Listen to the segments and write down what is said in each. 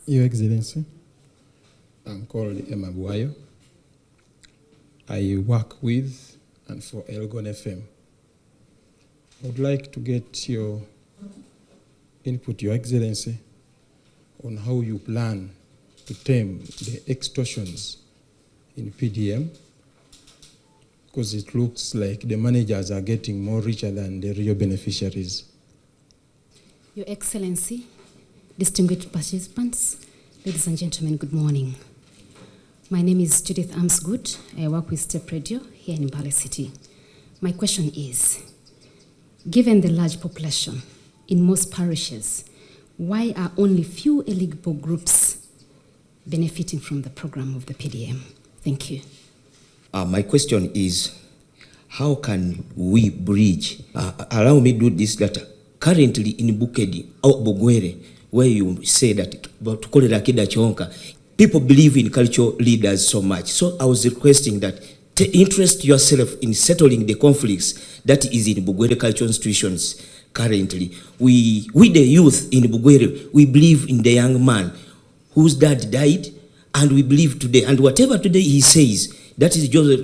Your Excellency, I'm called Emma Buayo. I work with and for Elgon FM. I would like to get your input, Your Excellency, on how you plan to tame the extortions in PDM, because it looks like the managers are getting more richer than the real beneficiaries. Your Excellency, distinguished participants, ladies and gentlemen, good morning. My name is Judith Amsgood. I work with Step Radio here in Mbale City. My question is, given the large population in most parishes, why are only few eligible groups benefiting from the program of the PDM? Thank you. My question is, how can we bridge? Allow me to do this data. Currently in Bukedi or Bogwere, where you say that people believe in cultural leaders so much. So I was requesting that interest yourself in settling the conflicts that is in Bugwere cultural institutions currently. We the youth in Bugwere, we believe in the young man whose dad died, and we believe today, and whatever today he says, that is Geoffrey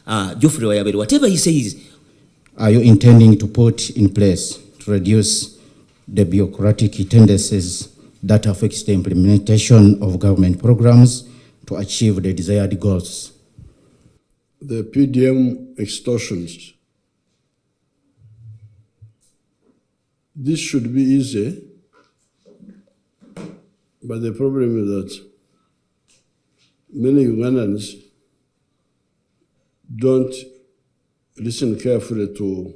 Wayabere, whatever he says. Are you intending to put in place to reduce the bureaucratic tendencies that affects the implementation of government programs to achieve the desired goals? The PDM extortions. This should be easy, but the problem is that many Ugandans don't listen carefully to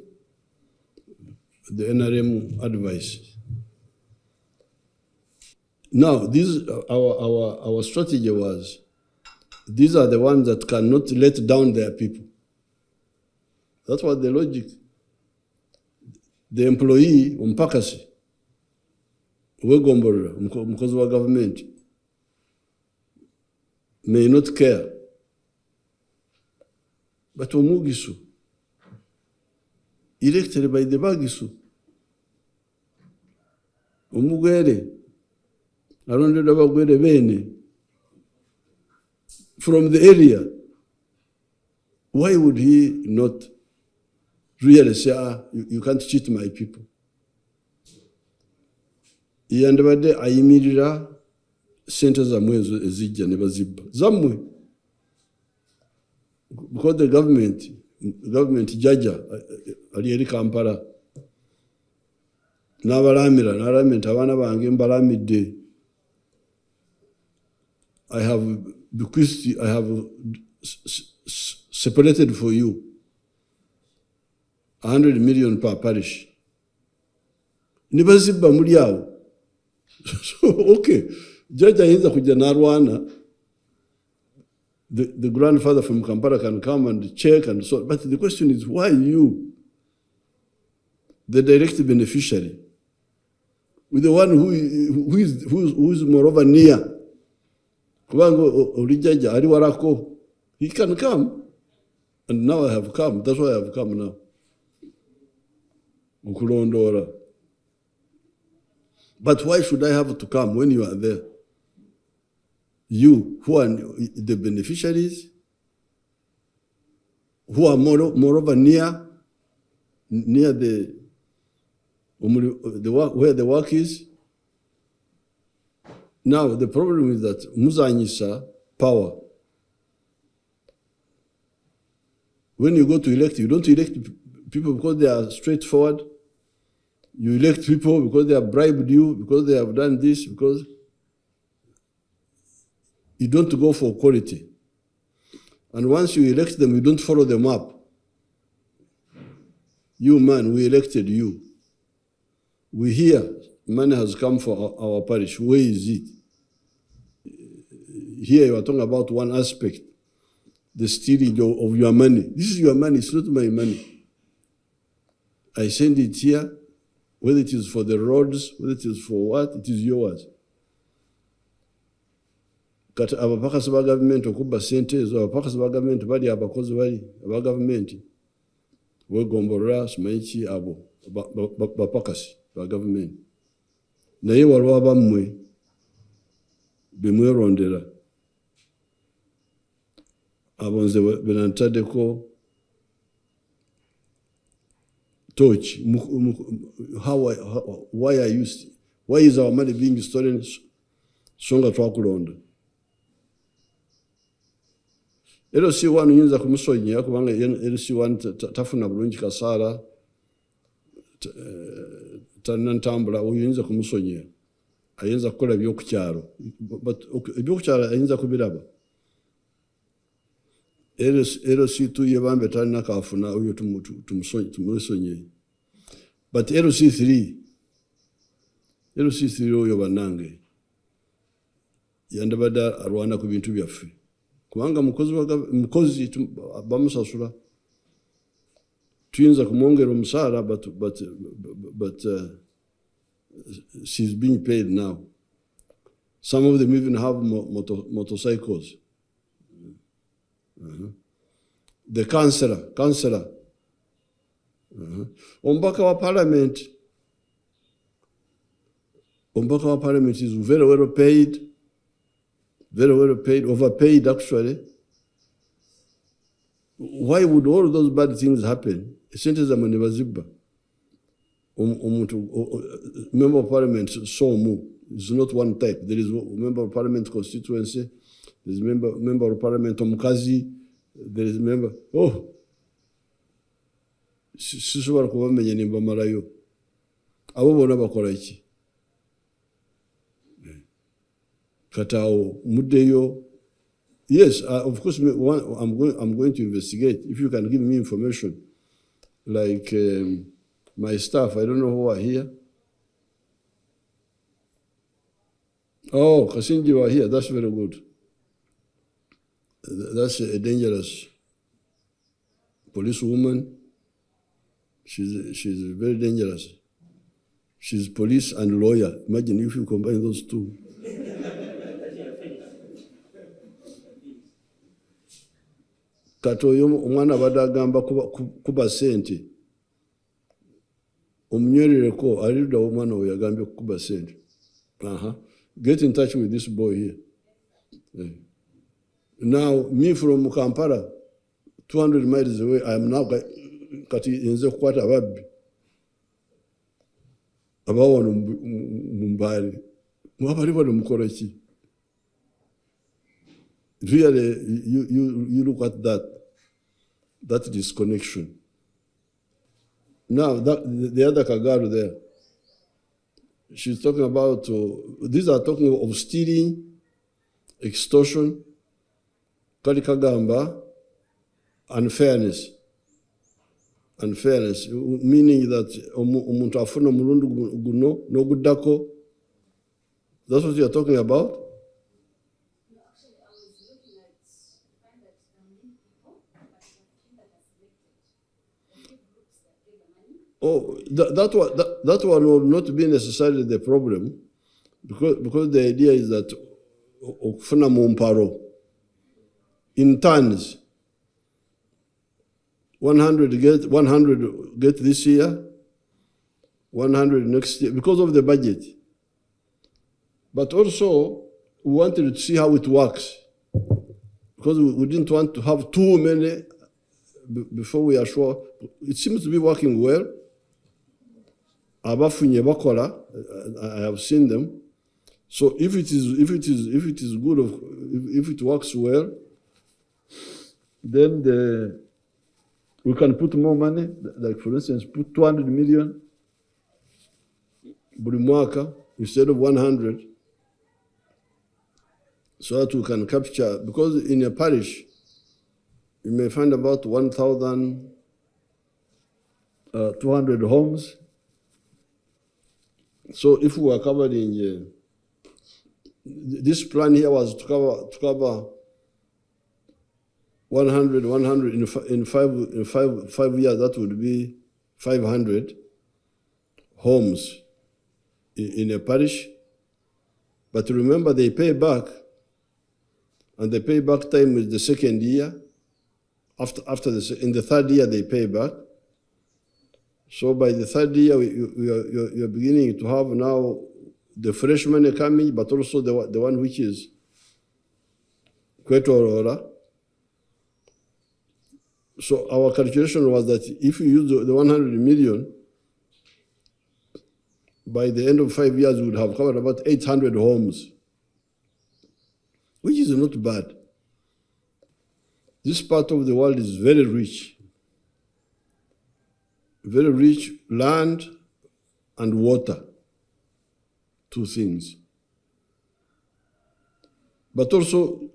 the NRM advice. Now, our strategy was, these are the ones that cannot let down their people. That's what the logic. The employee, umpakasi, wegomborera, mukozi wa government, may not care. But omugisu, elected by the bagisu, omugwere, arondera abagwere bene, from the area, why would he not really say, you can't cheat my people? Yandabade ayimirira sente zamwe ezijja ne bazibba. Zamwe. Because the government jaja ali eri Kampala n'abalamira abaana bange mbalamidde. I have bequeathed, I have separated for you 100 million per parish. Nibazibba muri awo. So, okay. Jaja ayinza kujja n'arwana. The grandfather from Kampala can come and check and so. But the question is, why you, the direct beneficiary, with the one who is moreover near? He can come. And now I have come. That's why I have come now. But why should I have to come when you are there? You, who are the beneficiaries, who are moreover near the work, where the work is. Now, the problem is that muzanyisa power. When you go to elect, you don't elect people because they are straightforward. You elect people because they have bribed you, because they have done this, because you don't go for quality. And once you elect them, you don't follow them up. You, man, we elected you. We hear money has come for our parish. Where is it? Here you are talking about one aspect, the stealing of your money. This is your money, it's not my money. I send it here, whether it is for the roads, whether it is for what, it is yours. Kati abapakasi ba government okubba sente ezo, abapakasi ba government bali abakozi bali aba government wegomborera simanyi abo bapakasi ba government. Naye waliwo abammwe bemwerondera abo nze benantaddeko torch. Why is our money being stolen? So nga twakulonda. LC1 yinza kumusonyiya kubanga LC1 tafuna bulungi kasaara tanantambula, oyinza kumusonyiya, ayinza kukola ebyokukyalo, ebyokukyalo ayinza kubiraba. LC2 yebambe talina kaafuna, oyo tumusonyiye. But LC3 oyo bannange yandabadde alwana ku bintu byaffe kubanga mukozi bamusasula, tuyinza kumwongera omusaala, but she's being paid now. Some of them even have motorcycles. The councillor. Ombaka wa parliament is very well paid, overpaid actually. Why would all those bad things happen? Sente za manebazibba. Member of parliament is not one type. There is member of parliament constituency, there is member of parliament omukazi, there is member. Sisobola kubamenya ne mbamalayo. Abo bona bakola iki? Katao muddeyo. Yes, of course, I'm going to investigate. If you can give me information, like my staff, I don't know who are here. Oh, Kasinji were here. That's very good. That's a dangerous policewoman. She's very dangerous. She's police and lawyer. Imagine if you combine those two. Katoyo omwana badagamba kuba sente. Omunywerereko alida omwana oyo yagambye kuba sente. Get in touch with this boy here. Now, me from Kampala, 200 miles away, I am now kati inze kukwata ababbi. Abawono Mbale. Mwabali bano mukola ki? Really, you look at that disconnection. Now, the other Kagaru there, she's talking about, these are talking of stealing, extortion, Kalikagamba, unfairness, meaning that omuntu afuna mulundu guno no gudako. That's what you're talking about? Oh, that one will not be necessarily the problem, because the idea is that okufuna mumparo in tons. 100 get this year, 100 next year, because of the budget. But also, we wanted to see how it works, because we didn't want to have too many before we are sure. It seems to be working well. Abafunye bakola, I have seen them. So if it is good, if it works well, then we can put more money. Like for instance, put 200 million buli mwaka instead of 100, so that we can capture, because in a parish you may find about 1,200 homes. So if we were covering, this plan here was to cover 100 in five years. That would be 500 homes in a parish. But remember, they pay back, and the payback time is the second year. In the third year, they pay back. So by the third year, you're beginning to have now the fresh money coming, but also the one which is kwetorora. So our calculation was that if you use the 100 million, by the end of 5 years, we would have covered about 800 homes, which is not bad. This part of the world is very rich land and water, two things. But also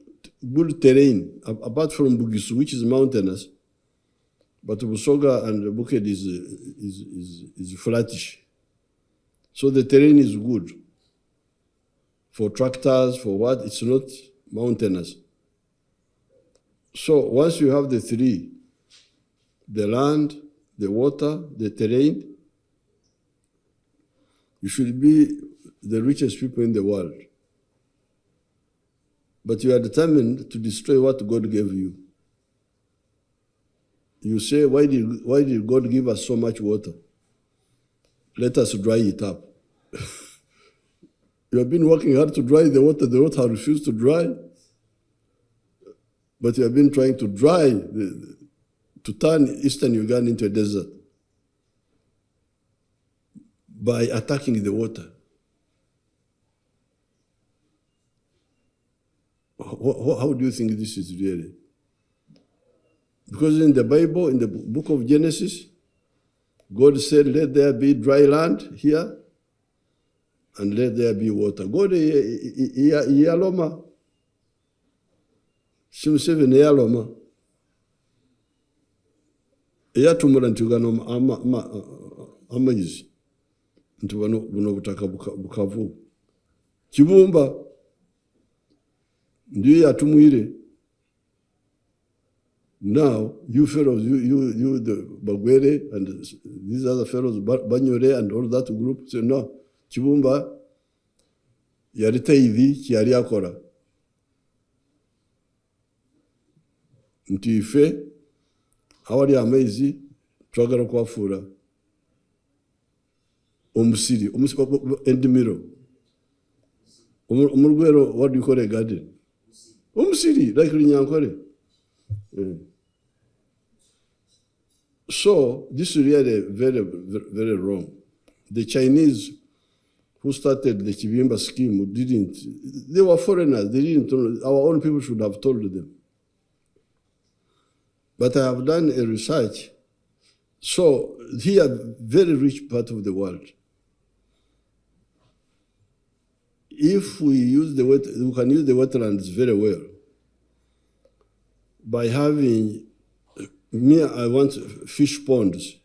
good terrain, apart from Bugisu, which is mountainous, but Busoga and Buked is flattish. So the terrain is good for tractors, for what? It's not mountainous. So once you have the three, the land, the water, the terrain, you should be the richest people in the world. But you are determined to destroy what God gave you. You say, why did God give us so much water? Let us dry it up. You have been working hard to dry the water has refused to dry. But you have been trying to to turn eastern Uganda into a desert by attacking the water. How do you think this is really? Because in the Bible, in the book of Genesis, God said, let there be dry land here, and let there be water. God, Museveni yaloma. Eyatumula nti gano amaizi. Nti buno butaka bukavu. Kibumba. Ndiyo yatumwire. Now, you fellows, you the Bagwere and these other fellows, Banyore and all that group, say, no, Kibumba, yarite hivi, kiari akora. Nti ife, awali amezi, twagala kwafura. Omusiri, endimiro. Umurugwero, what do you call a garden? Omusiri, like Rinyankore. So, this is really very, very wrong. The Chinese who started the Chibimba scheme they were foreigners, they didn't know, our own people should have told them. But I have done a research. So, here, very rich part of the world. If we use we can use the wetlands very well by having, I want fish ponds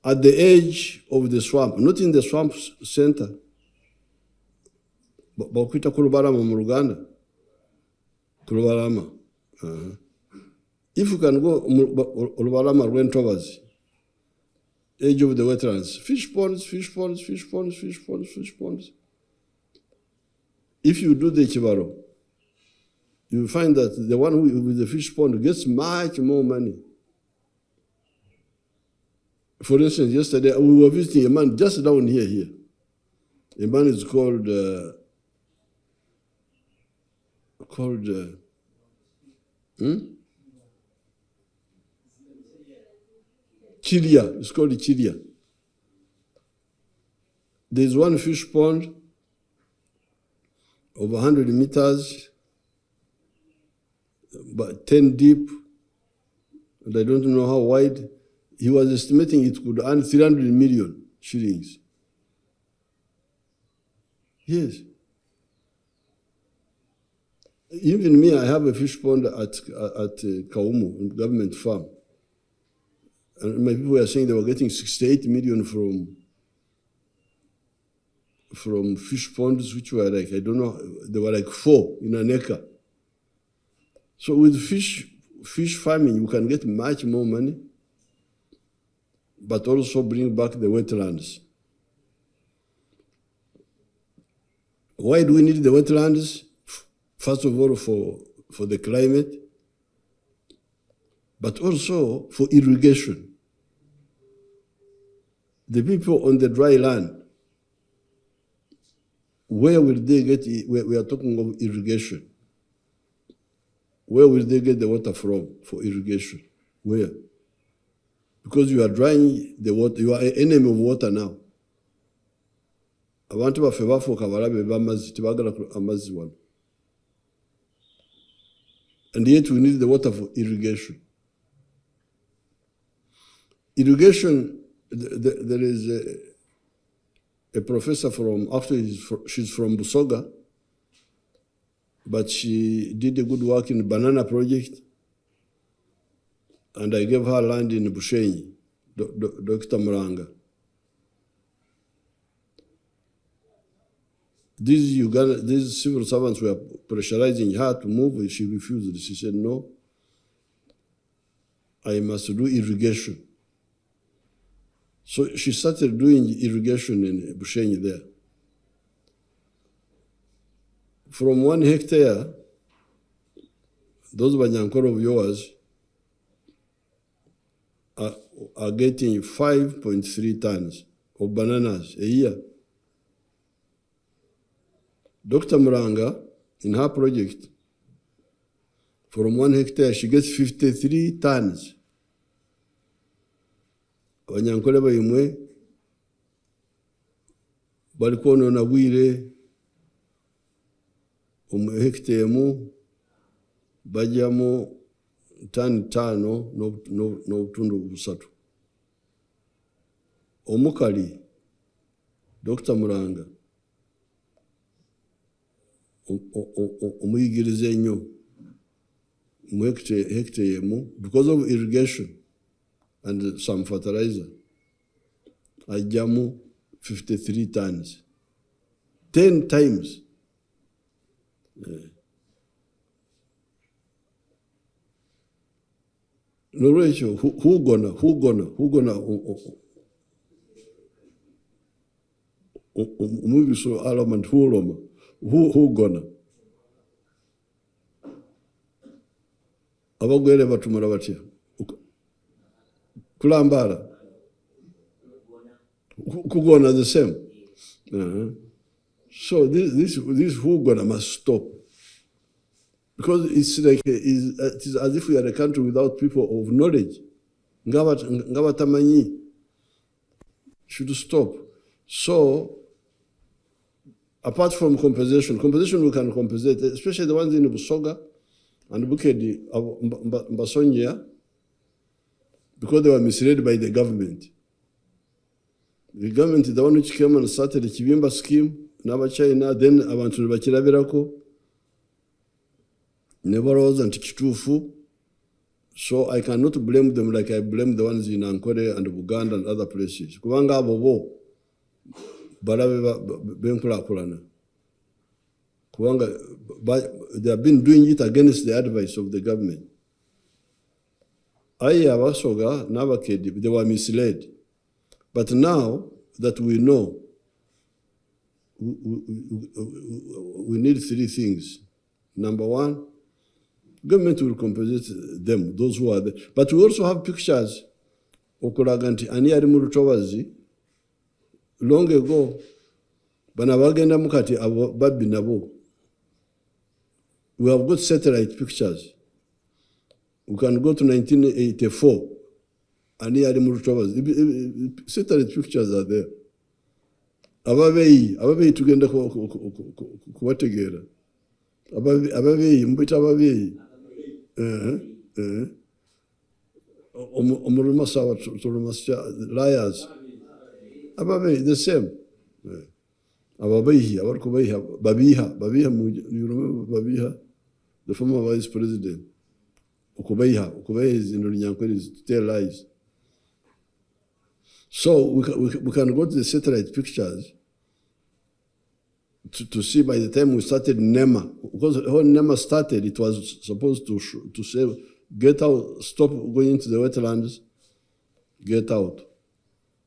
at the edge of the swamp, not in the swamp center. Bakwita Kulubalama mu Luganda. Kulubalama. If you can go Kulubalama Rwentovers, edge of the wetlands, fish ponds. If you do the Chibaro, you will find that the one who with the fish pond gets much more money. For instance, yesterday we were visiting a man just down here. A man is called Chilia. It's called Chilia. There's one fish pond of 100 meters, but 10 deep, and I don't know how wide. He was estimating it could earn 300 million shillings. Yes. Even me, I have a fish pond at Kaumu, government farm. And my people were saying they were getting 68 million from fish ponds, which were like, I don't know, they were like 4 in an acre. So with fish farming, you can get much more money, but also bring back the wetlands. Why do we need the wetlands? First of all, for the climate, but also for irrigation. The people on the dry land, where will they get? We are talking of irrigation. where will they get the water from for irrigation? Where? Because you are drying the water, you are an enemy of water now. Abantu baffe bafuuka balabe b'amazzi tebagala amazzi wano. And yet we need the water for irrigation. Irrigation, there is a professor from, actually she's from Busoga, but she did a good work in the banana project, and I gave her land in Bushenyi, Dr. Muranga. These civil servants were pressurizing her to move. She refused. She said, no, I must do irrigation. So she started doing irrigation in Bushenyi there. From 1 hectare, those Banyankoro of yours are getting 5.3 tons of bananas a year. Dr. Muranga, in her project, from 1 hectare, she gets 53 tons. Abanyankole bayimwe bali kwonona bwire hectare mu bajyamu tani 5 n'obutundu 3. Omukali Dr. Muranga omuyigiriza ennyo mu hectare mu, because of irrigation and some fertilizer, ajjamu 53 tons, 10 times. Nolwekyo who gonna omubiso alama ntuloma who gonna abagwere batumura batya kulambala kugona the same. So this who gonna must stop, because it's like it is as if we are a country without people of knowledge. Ngabatamanyi should stop. So apart from compensation we can compensate, especially the ones in Busoga and Bukedi, Mbasonja, because they were misled by the government. The government is the one which came and started the Chibimba scheme, China, then abantu bakirabirako, never was anti-kitufu. So I cannot blame them like I blame the ones in Ankole and Buganda and other places. Kubanga abobo balabe benkulakulana. Kubanga they have been doing it against the advice of the government. Abasoga n'abakedi, they were misled. But now that we know, we need 3 things. Number 1, government will compensate them, those who are there. But we also have pictures. Okulaganti ani ari mu lutobazi long ago, bana bagenda mukati babbi nabo. We have got satellite pictures. We can go to 1984. Ani ari mu lutobazi. Satellite pictures are there. Ababeyi tugenda kubategeera. Ababeyi mbita ababeyi. Omuluma sawa liars. Ababeyi the same. Ababeyi Babiha, you remember Babiha, the former vice president. Ukubeyiha is in Runyankore, is to tell lies. So we can go to the satellite pictures to see. By the time we started NEMA, because when NEMA started, it was supposed to say, get out, stop going into the wetlands, get out.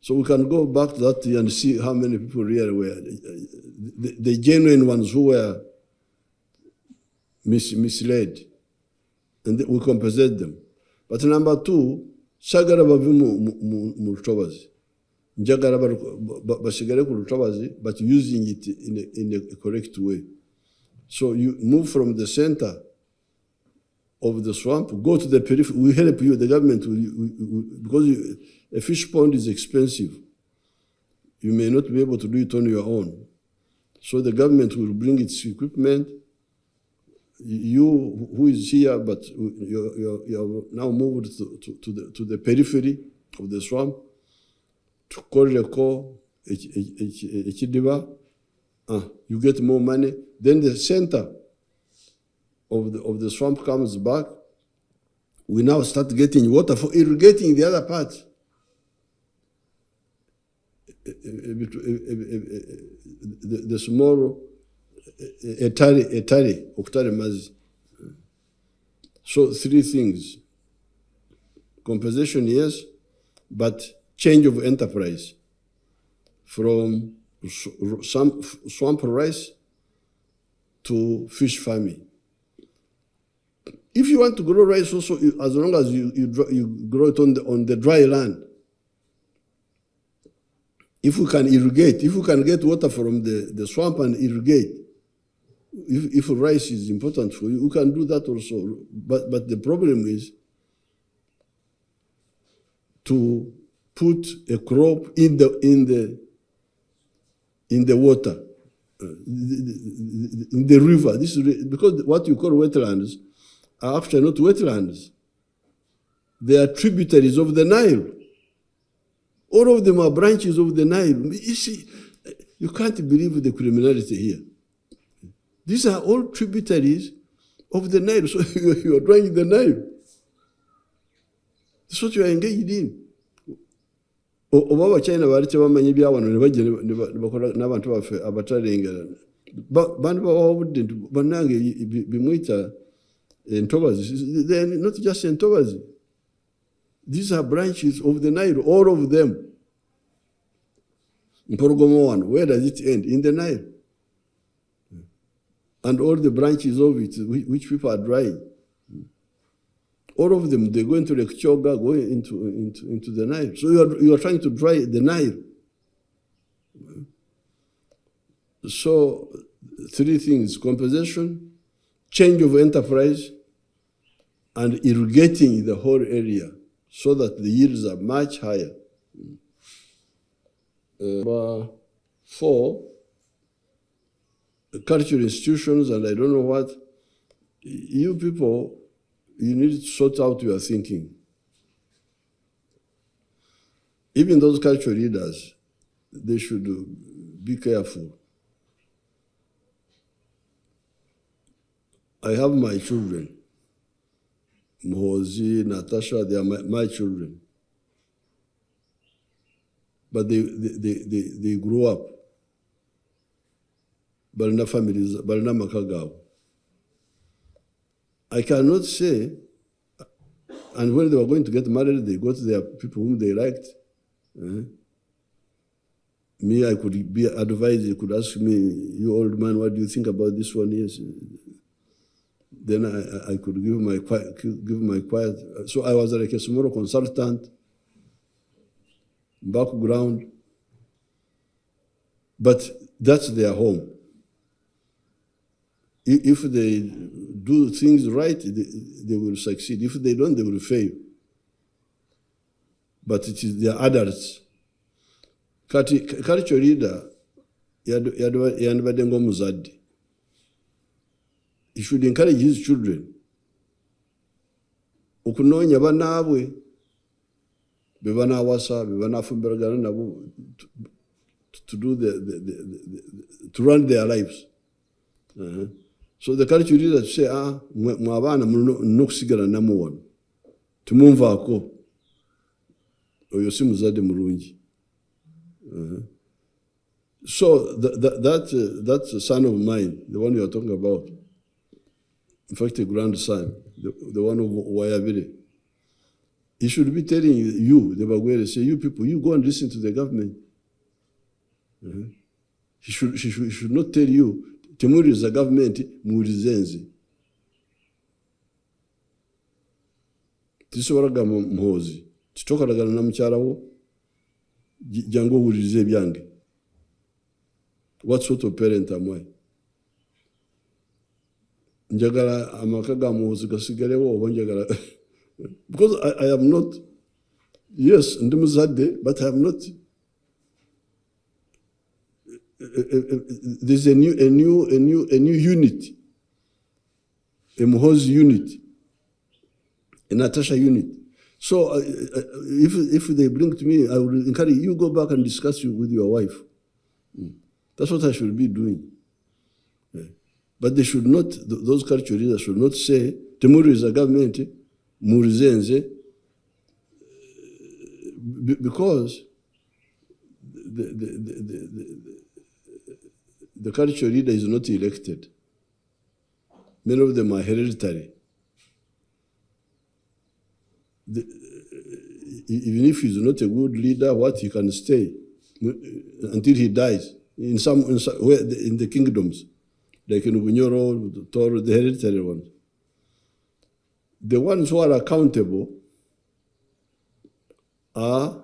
So we can go back to that and see how many people really were, the genuine ones who were misled, and we compensate them. But number 2, sagara bavi mu lutobazi. Njagala basigare ku lutobazi, but using it in a correct way. So you move from the center of the swamp, go to the periphery. We help you. The government will because a fish pond is expensive. You may not be able to do it on your own. So the government will bring its equipment. You who is here, but you're now moved to the periphery of the swamp, to Koreko, Echidiba, you get more money. Then the center of the swamp comes back. We now start getting water for irrigating the other part. The small Oktare Mazi. So 3 things. Compensation, yes, but change of enterprise from swamp rice to fish farming. If you want to grow rice also, as long as you grow it on the dry land, if we can irrigate, if we can get water from the swamp and irrigate, if rice is important for you, we can do that also. But the problem is to put a crop in the water, in the river. This is because what you call wetlands are actually not wetlands. They are tributaries of the Nile. All of them are branches of the Nile. You see, you can't believe the criminality here. These are all tributaries of the Nile. So you are drawing the Nile. That's what you are engaged in. Oba China barite bamanye byabano ne bagene bakora nabantu bafe abatarengerana. Bandi bawudde banange bimwita entobazi. They are not just entobazi. These are branches of the Nile, all of them. Mporogomo one, where does it end? In the Nile. And all the branches of it, which people are drying. All of them, they go into Lake Choga, go into the Nile. So you are trying to dry the Nile. So 3 things: compensation, change of enterprise, and irrigating the whole area so that the yields are much higher. 4, cultural institutions, and I don't know what. You people, you need to sort out your thinking. Even those cultural leaders, they should be careful. I have my children. Mohozi, Natasha, they are my children. But they grew up. Balna families, Balna Makagao. I cannot say, and when they were going to get married, they got their people whom they liked. Me, I could be advised, they could ask me, you old man, what do you think about this one? Yes. Then I could give my quiet. So I was like a small consultant, background, but that's their home. If they do things right, they will succeed. If they don't, they will fail. But it is their adults. Culture leader, yandibadde ng'omuzadde. He should encourage his children okunoonya bannaabwe be banaawasa, be banaafumbiragana nabo to do to run their lives. So the culture leaders say, mwe abaana mulina okusigala nammwe wano, temunvaako, oyo si muzadde mulungi. So that son of mine, the one you are talking about, in fact, a grandson, the one of Wayabire, he should be telling you, the Bagwere, say, you people, you go and listen to the government. He should not tell you, temuriza government, mulizenzi. Tisobora Muhozi, titokalagana na mukyala wo, jango wulirize byange. What sort of parent am I? njagala amaka ga muhozi gasigarewo oba njagala because I am not, yes, ndi muzadde, but I am not. There's a new unit, a Muhozi unit, a Natasha unit. So if they bring to me, I will encourage you, go back and discuss with your wife. That's what I should be doing. Yeah. But they should not, those culture leaders should not say, Temuri is a government, Murizenze, because the culture leader is not elected. Many of them are hereditary. Even if he's not a good leader, he can stay until he dies in the kingdoms, like in Bunyoro, Toro, the hereditary ones. The ones who are accountable are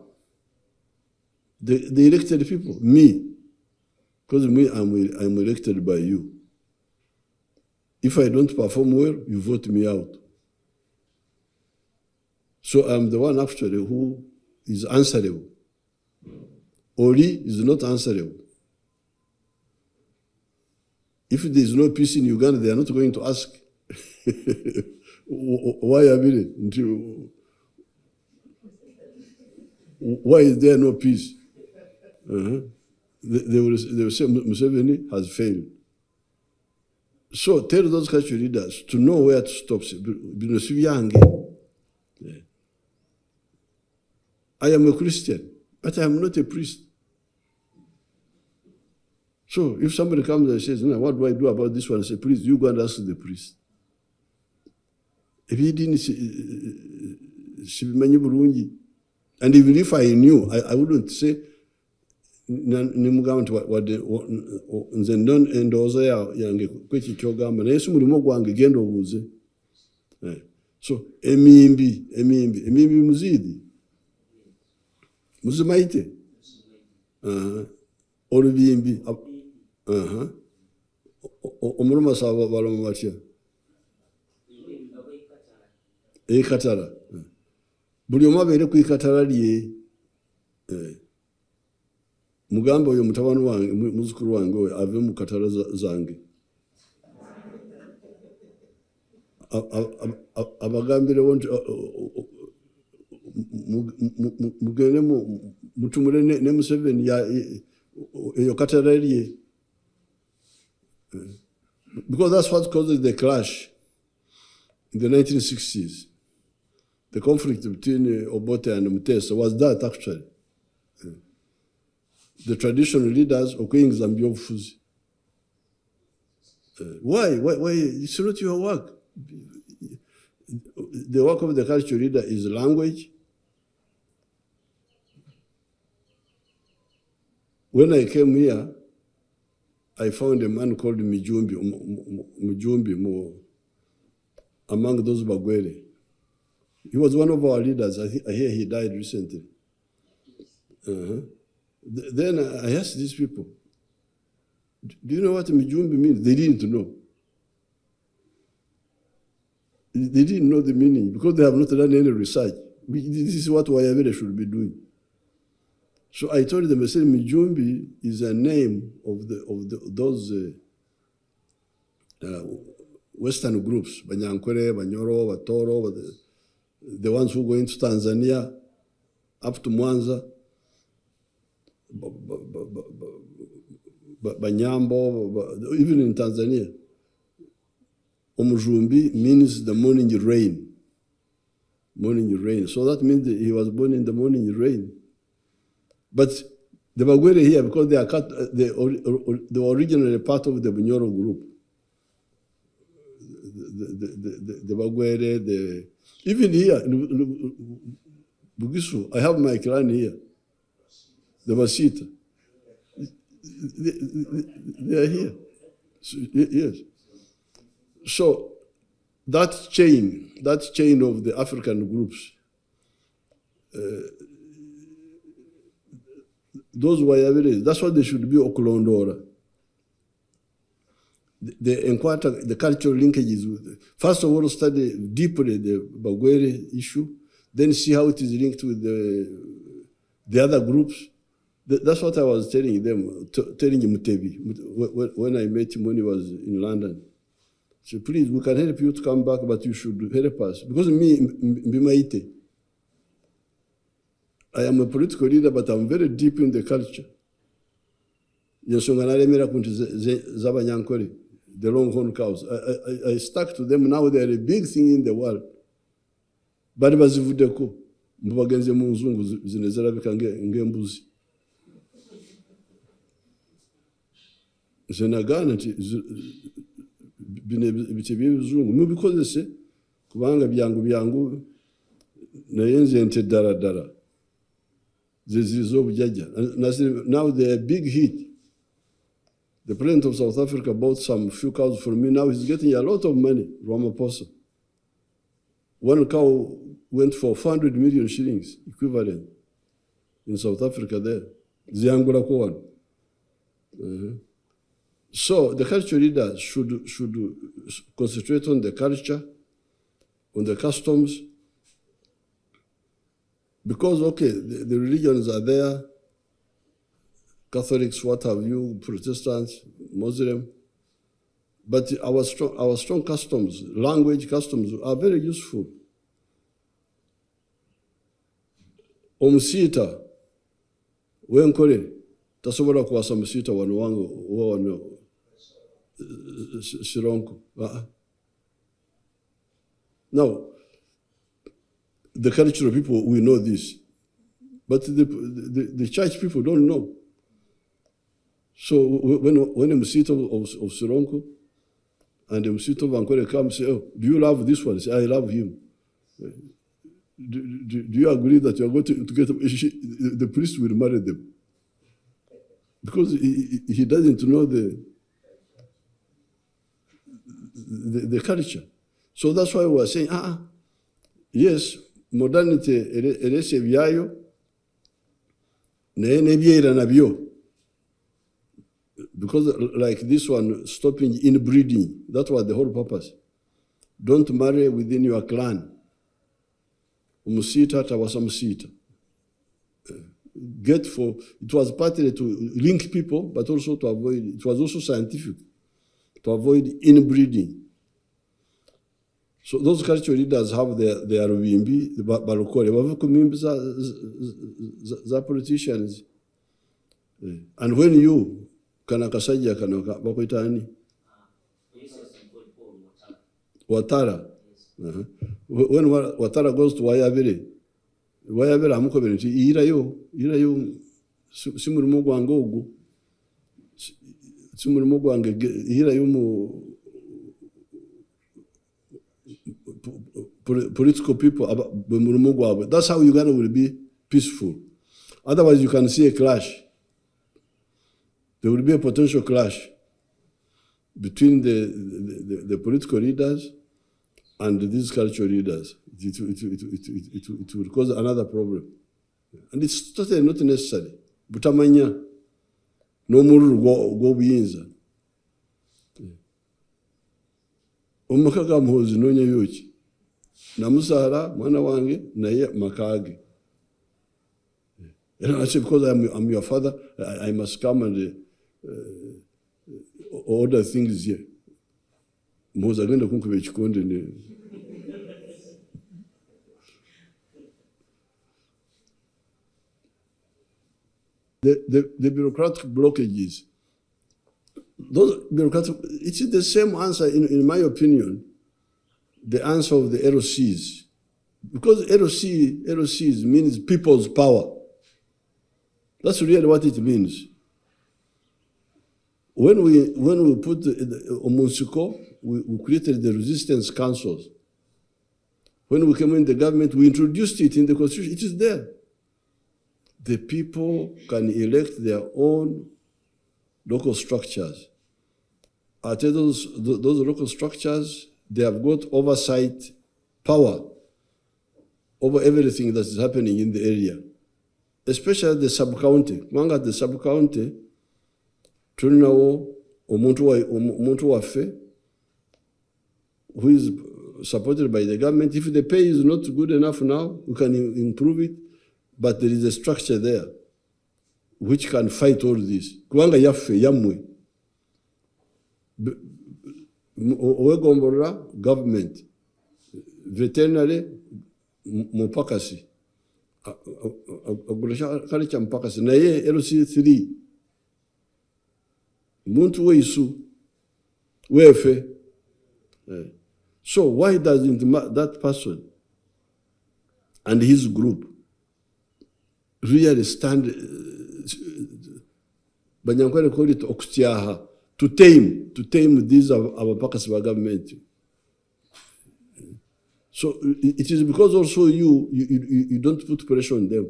the elected people, me. Because me, I'm elected by you. If I don't perform well, you vote me out. So I'm the one actually who is answerable. Oli is not answerable. If there is no peace in Uganda, they are not going to ask, why is there no peace? They will say Museveni has failed. So tell those culture leaders to know where to stop. I am a Christian, but I am not a priest. So if somebody comes and says, no, what do I do about this one? I say, priest, you go and ask the priest. If he didn't, and even if I knew, I wouldn't say, nze ndowooza yange kweki kyogamba naye si mulimu gwange genda obuuze. So emimbi muzimaite olubimbi omuluma saba baloma batya ekatala buli omu abeere ku ikatala lye. Mugambe oyo mutabani wange muzukulu wange oyo ave mu katala zange abagambirewo nti mugende mutumule ne Museveni eyo katala lye, because that's what causes the clash in the 1960s. The conflict between Obote and Mutesa was that actually. The traditional leaders Okwing Zambia Fuzi. Why? It's not your work. The work of the cultural leader is language. When I came here, I found a man called Mujumbi among those Bagwere. He was one of our leaders. I hear he died recently. Then I asked these people, do you know what Mijumbi means? They didn't know. They didn't know the meaning because they have not done any research. This is what Wayavere should be doing. So I told them, I said, Mijumbi is a name of those Western groups, Banyankwere, Banyoro, Batoro, the ones who go into Tanzania, up to Mwanza, Banyambo, even in Tanzania. Omujumbi means the morning rain. Morning rain. So that means that he was born in the morning rain. But the Bagwere here, because they were originally part of the Bunyoro group. The Bagwere, even here in Bugisu, I have my clan here. The Masita. They are here. So, yes. So that chain of the African groups, those Wayaviris, that's what they should be Okulondora. they encounter the cultural linkages. First of all, study deeply the Bagwere issue, then see how it is linked with the other groups. That's what I was telling them, telling Mutebi when I met him when he was in London. So please, we can help you to come back, but you should help us. Because me, Mbimaite, I am a political leader, but I'm very deep in the culture. The longhorn cows. I stuck to them. Now they are a big thing in the world. Bari bazivudeko mubagenze mu nzungu zinezarabika ngembuzi. Zenagana nti bice by'ibizungu mubikozese kubanga byangu nayenze nte dara zizo bujajja. Now they are big hit. The president of South Africa bought some few cows from me. Now he's getting a lot of money, Ramaphosa. One cow went for 400 million shillings equivalent in South Africa there. Ziangula Kowan. So the culture leaders should concentrate on the culture, on the customs, because, okay, the religions are there, Catholics, what have you, Protestants, Muslim, but our strong customs, language customs are very useful. Omusita, wenkole, tasobola kuwasa musita wano wangu Sironko. Now, the cultural people, we know this, but the church people don't know. So when a Musita of Sironko and a Musita of Ankole come and say, oh, do you love this one? I say, I love him. Do you agree that you are going to get the priest will marry them? Because he doesn't know the culture. So that's why we are saying, yes, modernity erese byayo naye nebyera nabyo. Because like this one, stopping inbreeding, that was the whole purpose. Don't marry within your clan. Umusita tawasa musita. It was partly to link people, but also to avoid, it was also scientific, to avoid inbreeding. So those cultural leaders have their wimbi, the balokole, wimbi za politicians. And when you, kana kasajja kano bakwita ani? Watara. When Watara goes to Wayabere amukobere nti irayo simurimo gwange ogwo simurimo gwange irayo mu political people murimo gwabwe. That's how Uganda will be peaceful. Otherwise you can see a clash. There will be a potential clash between the political leaders and these cultural leaders. It will cause another problem. And it's totally not necessary. Butamanya, no more go biyinza. Omukaka muhozi nonya yoki. Namusara, mwana wange, naye makage. And I say, because I'm your father, I must come and order things here. Muhozi agenda kunkuba ekikonde ne. The bureaucratic blockages, those bureaucratic, it is the same answer, in my opinion, the answer of the LOCs. Because LOCs means people's power. That's really what it means. When we put Omunsiko, we created the resistance councils. When we came in the government, we introduced it in the constitution. It is there. The people can elect their own local structures. At those local structures, they have got oversight power over everything that is happening in the area, especially the sub-county. Among the sub-county, tulinawo omuntu waffe who is supported by the government. If the pay is not good enough now, we can improve it, but there is a structure there which can fight all this. Kubanga yaffe yamwe owegomborera government veterinary mupakasi agurisha kale kya mupakasi naye LC3 muntu weisu wefe. So why doesn't that person and his group really stand, banyankwere call it okutyaha, to tame these abapakasi ba government? So it is because also you don't put pressure on them,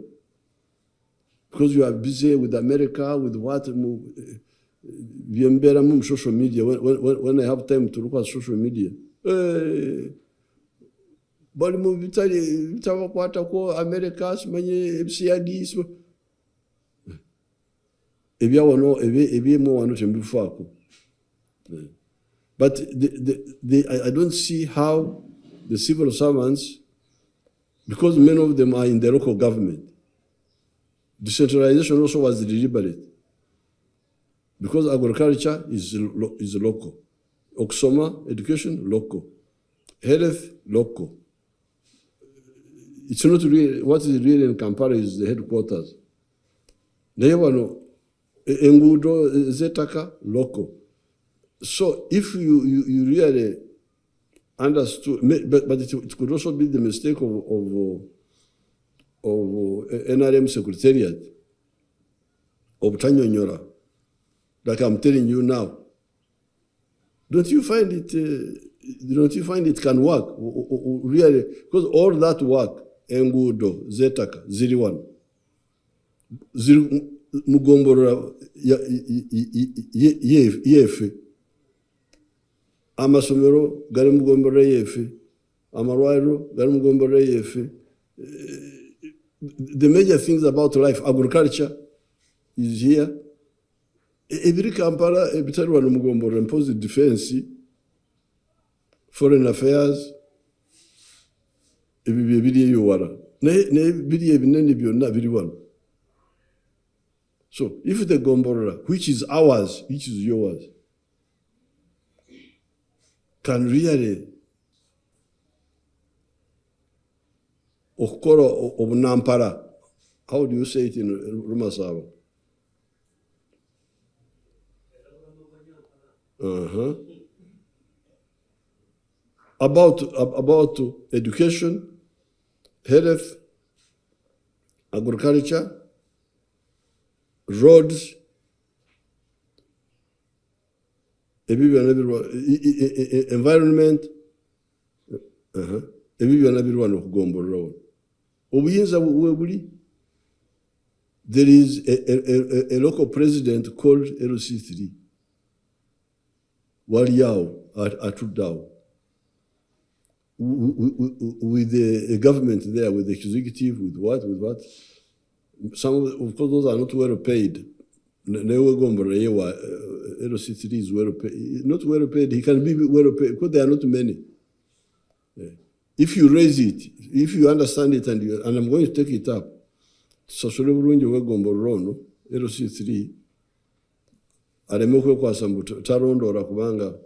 because you are busy with America, with what social media. When I have time to look at social media, bali mu bitabakwata ko America simanye FCID ebyawano ebyemu wano tembifaako. But I don't see how the civil servants, because many of them are in the local government, decentralization also was deliberate, because agriculture is local, Oksoma, education, local, health, local. It's not really, what is really in Kampala is the headquarters. Nayewano, Engudo, Zetaka, local. So if you really understood, but it could also be the mistake of NRM Secretariat, of Tanyonyora, like I'm telling you now. Don't you find it can work? Really? Because all that work, Engudo, Zetaka, Ziriwan, Mugombora, Yefe, Amasomero, gari Mugombora Yefe, Amarwairo, gari Mugombora Yefe. The major things about life, agriculture is here. Every Kampala, every time one Mugombora impose defense, foreign affairs, every video you were. So if the Gombora, which is ours, which is yours, can really okoro of Nampara, how do you say it in Rumasava? About education, health, agriculture, roads, environment, everyone of Gombo Road. There is a local president called LC3. Waliao Atudao. With the government there, with the executive, with what? Some of course those are not well paid. LC3 is well paid. Not well paid. He can be well paid because there are not many. If you raise it, if you understand it, and I'm going to take it up. So LC3 alemekwe kwa sambu tarondora kubanga